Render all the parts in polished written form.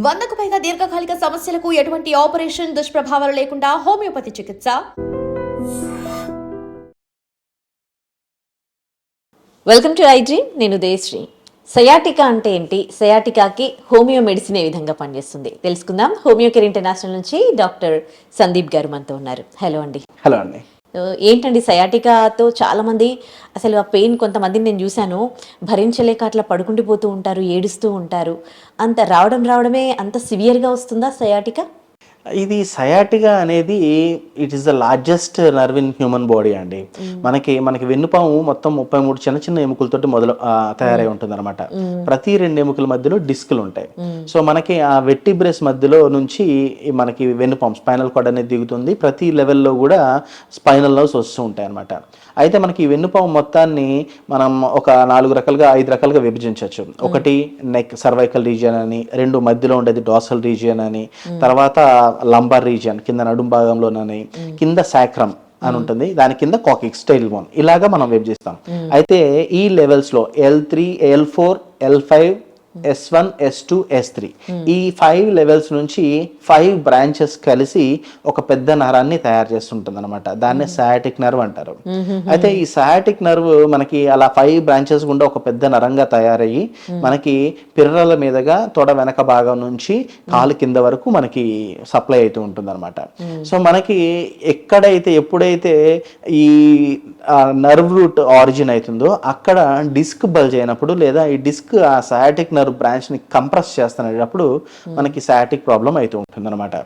100కు పైగా దీర్ఘకాలిక సమస్యలకు ఎటువంటి ఆపరేషన్ దుష్ప్రభావాలు లేకుండా హోమియోపతి చికిత్స. Welcome to I dream. నేను దేశ్రీ. సయాటికా అంటే ఏంటి, సయాటికాకి హోమియో మెడిసిన్ ఏ విధంగా పనిచేస్తుంది తెలుసుకుందాం. హోమియో కేర్ ఇంటర్నేషనల్ నుంచి డాక్టర్ సందీప్ గారు మనతో ఉన్నారు. హలో అండి. హలో అండి. ఏంటండి సయాటికాతో చాలా మంది అసలు ఆ పెయిన్, కొంతమందిని నేను చూశాను భరించలేక అట్లా పడుకుండిపోతూ ఉంటారు, ఏడుస్తూ ఉంటారు. అంత రావడమే అంత సివియర్గా వస్తుందా సయాటికా? ఇది సయాటిగా అనేది it is the largest nerve in human body అండి. మనకి వెన్నుపాము మొత్తం 33 చిన్న చిన్న ఎముకలతోటి తయారై ఉంటుంది అనమాట. ప్రతి 2 ఎముకల మధ్యలో డిస్కులు ఉంటాయి. సో మనకి ఆ వెర్టిబ్రేస్ మధ్యలో నుంచి మనకి వెన్నుపాము స్పైనల్ కార్డ్ అనేది దిగుతుంది. ప్రతి లెవెల్లో కూడా స్పైనల్ నర్వ్స్ వస్తూ ఉంటాయి అనమాట. అయితే మనకి ఈ వెన్నుపాము మొత్తాన్ని మనం ఒక 5 రకాలుగా విభజించవచ్చు. ఒకటి నెక్ సర్వైకల్ రీజియన్ అని, 2 మధ్యలో ఉండేది డార్సల్ రీజియన్ అని, తర్వాత లంబార్ రీజియన్ కింద నడుం భాగంలోనని, కింద సాక్రమ్ అని ఉంటుంది, దాని కింద కాకిక్స్ టైల్ బోన్, ఇలాగా మనం విభజిస్తాం. అయితే ఈ లెవెల్స్ లో L3, L4, L5, S1, S2, S3 ఈ 5 లెవెల్స్ నుంచి 5 బ్రాంచెస్ కలిసి ఒక పెద్ద నరాన్ని తయారు చేస్తుంటుంది అనమాట. దాన్నే సయాటిక్ నర్వ్ అంటారు. అయితే ఈ సయాటిక్ నర్వ్ మనకి అలా 5 బ్రాంచెస్ గుండా ఒక పెద్ద నరంగా తయారయ్యి మనకి పిర్రల మీదుగా తొడ వెనక భాగం నుంచి కాలు కింద వరకు మనకి సప్లై అవుతూ ఉంటుంది అనమాట. సో మనకి ఎప్పుడైతే ఈ నర్వ్ రూట్ ఆరిజిన్ అవుతుందో అక్కడ డిస్క్ బల్జ్ అయినప్పుడు, లేదా ఈ డిస్క్ ఆ సయాటిక్ నర్వ్ బ్రాంచ్ ని కంప్రెస్ చేస్తున్నప్పుడు మనకి సయాటిక్ ప్రాబ్లం అవుతూ ఉంటుంది అనమాట.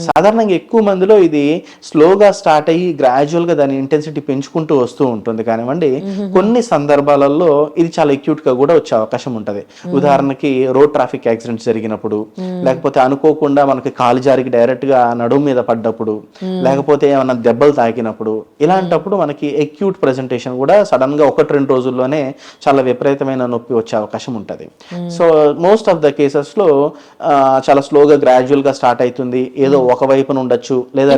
సాధారణంగా ఎక్కువ మందిలో ఇది స్లోగా స్టార్ట్ అయ్యి గ్రాడ్యువల్ గా దాని ఇంటెన్సిటీ పెంచుకుంటూ వస్తూ ఉంటుంది. కానివ్వండి, కొన్ని సందర్భాలలో ఇది చాలా అక్యూట్ గా కూడా వచ్చే అవకాశం ఉంటది. ఉదాహరణకి రోడ్ ట్రాఫిక్ యాక్సిడెంట్స్ జరిగినప్పుడు, లేకపోతే అనుకోకుండా మనకి కాలు జారికి డైరెక్ట్ గా నడుము మీద పడ్డప్పుడు, లేకపోతే ఏమన్నా దెబ్బలు తాకినప్పుడు, ఇలాంటప్పుడు మనకి అక్యూట్ ప్రెజెంటేషన్ కూడా సడన్ గా 1-2 రోజుల్లోనే చాలా విపరీతమైన నొప్పి వచ్చే అవకాశం ఉంటది. So most of the cases లో చాలా స్లోగా గ్రాడ్యువల్ గా స్టార్ట్ అవుతుంది. ఏదో ఒక వైపున ఉండొచ్చు, లేదా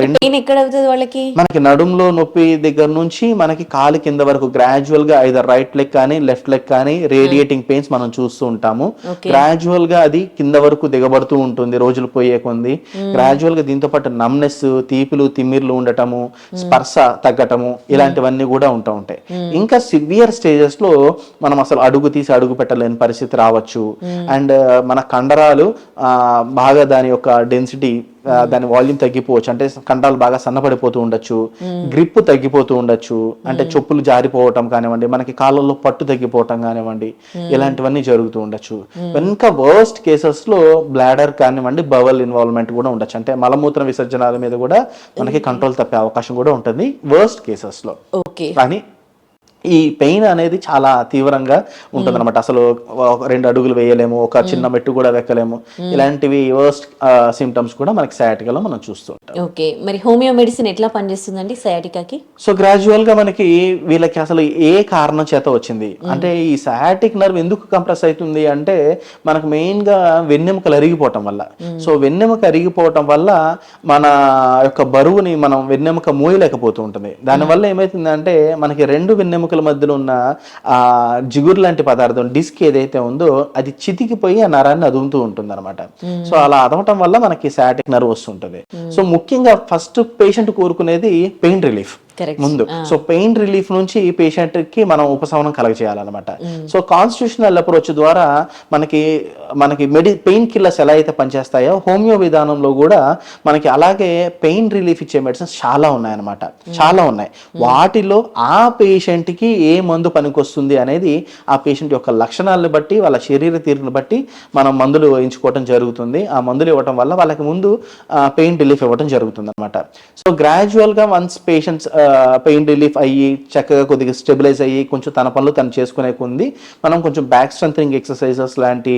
వాళ్ళకి మనకి నడుములో నొప్పి దగ్గర నుంచి మనకి కాలు కింద వరకు గ్రాడ్యువల్ గా ఐదర్ రైట్ లెగ్ కానీ లెఫ్ట్ లెగ్ కానీ రేడియేటింగ్ పెయిన్స్ మనం చూస్తూ ఉంటాము. గ్రాడ్యువల్ గా అది కింద వరకు దిగబడుతూ ఉంటుంది రోజులు పోయే కొంది. గ్రాడ్యువల్ గా దీంతో పాటు నమ్నెస్, తీపులు తిమ్మిర్లు ఉండటము, స్పర్శ తగ్గటము, ఇలాంటివన్నీ కూడా ఉంటూ ఉంటాయి. ఇంకా సివియర్ స్టేజెస్ లో మనం అసలు అడుగు తీసి అడుగు పెట్టలేని పరిస్థితి రావచ్చు. అండ్ మన కండరాలు బాగా దాని యొక్క డెన్సిటీ, దాని వాల్యూమ్ తగ్గిపోవచ్చు. అంటే కండరాలు బాగా సన్నపడిపోతూ ఉండొచ్చు, గ్రిప్ తగ్గిపోతూ ఉండొచ్చు, అంటే చెప్పులు జారిపోవటం కానివ్వండి, మనకి కాళ్ళల్లో పట్టు తగ్గిపోవటం కానివ్వండి, ఇలాంటివన్నీ జరుగుతూ ఉండొచ్చు. ఇంకా వర్స్ట్ కేసెస్ లో బ్లాడర్ కానివ్వండి, బవల్ ఇన్వాల్వ్మెంట్ కూడా ఉండొచ్చు. అంటే మలమూత్ర విసర్జనాల మీద కూడా మనకి కంట్రోల్ తప్పే అవకాశం కూడా ఉంటుంది వర్స్ట్ కేసెస్ లో. కానీ ఈ పెయిన్ అనేది చాలా తీవ్రంగా ఉంటుంది అనమాట. అసలు 2 అడుగులు వేయలేము, ఒక చిన్న మెట్టు కూడా వెక్కలేము. ఇలాంటివి వర్స్ట్ సిమ్టమ్స్ కూడా మనకి సయాటికాలో మనం చూస్తూ ఉంటాం. ఓకే, మరి హోమియో మెడిసిన్ ఎట్లా పనిచేస్తుందండి సయాటికాకి? సో గ్రాడ్యువల్ గా మనకి వీళ్ళకి అసలు ఏ కారణం చేత వచ్చింది అంటే, ఈ సయాటిక్ నర్వ్ ఎందుకు కంప్రెస్ అవుతుంది అంటే మనకు మెయిన్ గా వెన్నెముకలు అరిగిపోవటం వల్ల. సో వెన్నెముక అరిగిపోవటం వల్ల మన యొక్క బరువుని మనం వెన్నెముక మోయలేకపోతూ ఉంటుంది. దానివల్ల ఏమైతుందంటే మనకి 2 వెన్నెముక మధ్యలో ఉన్న ఆ జిగురు లాంటి పదార్థం, డిస్క్ ఏదైతే ఉందో అది చితికిపోయి ఆ నరాన్ని అదుముతూ ఉంటుంది అనమాట. సో అలా అదవటం వల్ల మనకి సయాటిక్ నర్వ్ వస్తుంటది. సో ముఖ్యంగా ఫస్ట్ పేషెంట్ కోరుకునేది పెయిన్ రిలీఫ్ ముందు. సో పెయిన్ రిలీఫ్ నుంచి పేషెంట్ కి మనం ఉపశమనం కలగజేయాలన్నమాట. సో కాన్స్టిట్యూషనల్ అప్రోచ్ ద్వారా మనకి పెయిన్ కిల్లర్స్ ఎలా అయితే పనిచేస్తాయో, హోమియో విధానంలో కూడా మనకి అలాగే పెయిన్ రిలీఫ్ ఇచ్చే మెడిసిన్స్ చాలా ఉన్నాయన్నమాట. చాలా ఉన్నాయి. వాటిలో ఆ పేషెంట్ కి ఏ మందు పనికొస్తుంది అనేది ఆ పేషెంట్ యొక్క లక్షణాలను బట్టి, వాళ్ళ శరీర తీరును బట్టి మనం మందులు ఎంచుకోవడం జరుగుతుంది. ఆ మందులు ఇవ్వడం వల్ల వాళ్ళకి ముందు పెయిన్ రిలీఫ్ ఇవ్వడం జరుగుతుంది అనమాట. సో గ్రాడ్యువల్ గా వన్స్ పేషెంట్స్ పెయిన్ రిలీఫ్ అయ్యి చక్కగా కొద్దిగా స్టెబిలైజ్ అయ్యి కొంచెం తన పనులు తను చేసుకునే కొంది మనం కొంచెం బ్యాక్ స్ట్రెంథనింగ్ ఎక్సర్సైజెస్ లాంటి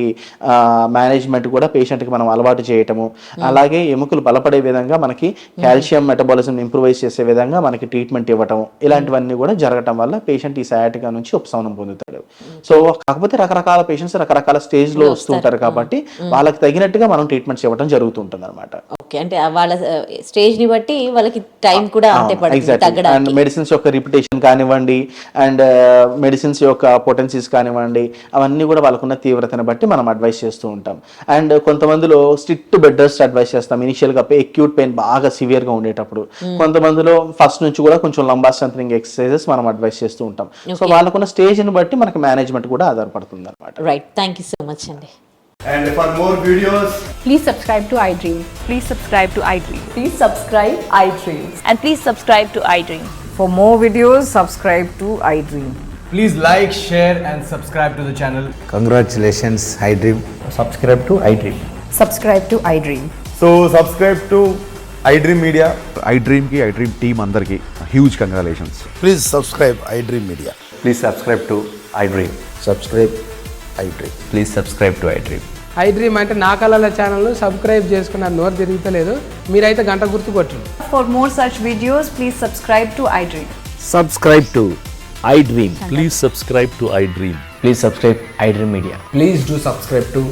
మేనేజ్మెంట్ కూడా పేషెంట్కి మనం అలవాటు చేయటము, అలాగే ఎముకలు బలపడే విధంగా మనకి కాల్షియం మెటబాలిజం ఇంప్రూవైజ్ చేసే విధంగా మనకి ట్రీట్మెంట్ ఇవ్వటం, ఇలాంటివన్నీ కూడా జరగటం వల్ల పేషెంట్ ఈ సయాటికా నుంచి ఉపశమనం పొందుతాడు. సో కాకపోతే రకరకాల పేషెంట్స్ రకరకాల స్టేజ్ లో వస్తుంటారు కాబట్టి వాళ్ళకి తగినట్టుగా మనం ట్రీట్మెంట్స్ ఇవ్వడం జరుగుతుంటుంది అనమాట. ఓకే, అంటే వాళ్ళ స్టేజ్ ని బట్టి వాళ్ళకి టైం కూడా అంతే పడుతుంది అండ్ తగ్గడానికి. మెడిసిన్స్ యొక్క రిపిటేషన్ కానివ్వండి, అండ్ మెడిసిన్స్ యొక్క పొటెన్సీస్ కానివ్వండి, అవన్నీ కూడా వాళ్ళకున్న తీవ్రతను బట్టి మనం అడ్వైస్ చేస్తూ ఉంటాం. అండ్ కొంతమందిలో స్ట్రిక్ట్ బెడ్ రెస్ట్ అడ్వైస్ చేస్తాం ఇనిషియల్గా ఎక్యూట్ పెయిన్ బాగా సివియర్గా ఉండేటప్పుడు. కొంతమందిలో ఫస్ట్ నుంచి కూడా కొంచెం లంబార్ స్ట్రెంథనింగ్ ఎక్సర్సైజెస్ మనం అడ్వైస్ చేస్తూ ఉంటాం. సో వాళ్ళకున్న స్టేజ్ని బట్టి మనకి మేనేజ్మెంట్ కూడా ఆధారపడుతుంది అనమాట. Right, thank you so much అండి. And for more videos, Please subscribe to iDream. Please subscribe to iDream. Please subscribe iDream. And please subscribe to iDream. For more videos, subscribe to iDream. please like, share and subscribe to the channel. Congratulations, iDream. Subscribe to iDream. Subscribe to iDream. So subscribe to iDream Media. iDream की iDream team अंदर की huge congratulations. Please subscribe iDream Media. Please subscribe to iDream. Subscribe iDream. Please subscribe to iDream. iDream అంటే నా కళల ఛానల్ను subscribe చేసుకున్న నోరు తిరుగుతలేదు, మీరైతే గంట గుర్తు కొట్టండి. For more such videos, please subscribe to iDream. Subscribe to iDream. Please subscribe to iDream. Please subscribe iDream Media. Please do subscribe to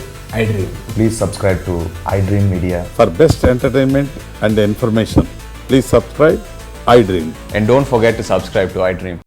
iDream. Please subscribe to iDream Media. For best entertainment and information, please subscribe iDream. And don't forget to subscribe to iDream.